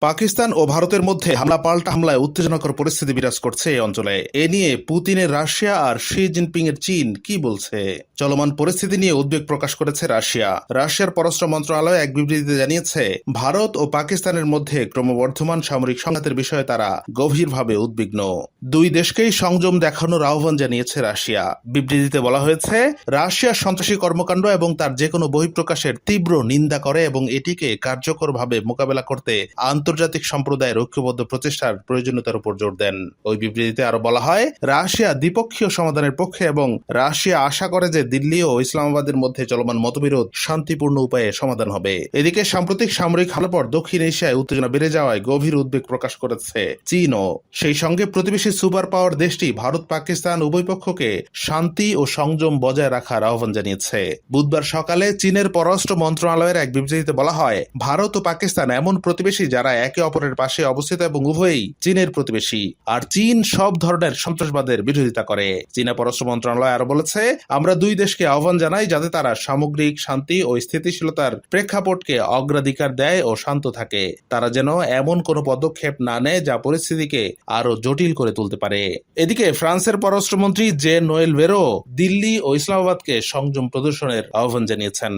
পাকিস্তান ও ভারতের মধ্যে হামলা পাল্টা হামলায় উত্তেজনাকর পরিস্থিতি বিরাজ করছে এই অঞ্চলে। এ নিয়ে পুতিনের রাশিয়া আর শি জিনপিং এর চীন কি বলছে? চলমান পরিস্থিতি নিয়ে উদ্বেগ প্রকাশ করেছে রাশিয়া। রাশিয়ার পররাষ্ট্র মন্ত্রণালয় এক বিবৃতিতে জানিয়েছে, ভারত ও পাকিস্তানের মধ্যে ক্রমবর্ধমান সামরিক সংঘাতের বিষয়ে তারা গভীরভাবে উদ্বিগ্ন। দুই দেশকেই সংযম দেখানোর আহ্বান জানিয়েছে রাশিয়া। বিবৃতিতে বলা হয়েছে, রাশিয়া সন্ত্রাসী কর্মকাণ্ড এবং তার যেকোনো বহিঃপ্রকাশের তীব্র নিন্দা করে এবং এটিকে কার্যকরভাবে মোকাবেলা করতে আন্তর্জাতিক সম্প্রদায়ের ঐক্যবদ্ধ প্রচেষ্টার প্রয়োজনীয়তার উপর জোর দেন। ওই বিবৃতিতে আরো বলা হয়, রাশিয়া দ্বিপক্ষীয় সমাধানের পক্ষে এবং রাশিয়া আশা করে যে দিল্লি ও ইসলামাবাদের মধ্যে চলমান মতবিরোধ শান্তিপূর্ণ উপায়ে সমাধান হবে। এদিকে সাম্প্রতিক সামরিক হামলার পর দক্ষিণ এশিয়ায় উত্তেজনা বেড়ে যাওয়ায় গভীর উদ্বেগ প্রকাশ করেছে চীনও। সেই সঙ্গে প্রতিবেশী সুপার পাওয়ার দেশটি ভারত পাকিস্তান উভয় পক্ষকে শান্তি ও সংযম বজায় রাখার আহ্বান জানিয়েছে। বুধবার সকালে চীনের পররাষ্ট্র মন্ত্রণালয়ের এক বিবৃতিতে বলা হয়, ভারত ও পাকিস্তান এমন প্রতিবেশী যারা একে অপরের পাশে অবস্থিত এবং উভয়ই চীনের প্রতিবেশী, আর চীন সব ধরনের সন্ত্রাসবাদের বিরোধিতা করে। চীনা পররাষ্ট্র মন্ত্রণালয় আরো বলেছে, আমরা দুই দেশকে আহ্বান জানাই যাতে তারা সামগ্রিক শান্তি ও স্থিতিশীলতার প্রেক্ষাপটকে অগ্রাধিকার দেয় ও শান্ত থাকে। তারা যেন এমন কোনো পদক্ষেপ না নেয় যা পরিস্থিতিকে আরো জটিল করে তুলতে পারে। এদিকে ফ্রান্সের পররাষ্ট্রমন্ত্রী জে নোয়েল বেরো দিল্লি ও ইসলামাবাদকে সংযম প্রদর্শনের আহ্বান জানিয়েছেন।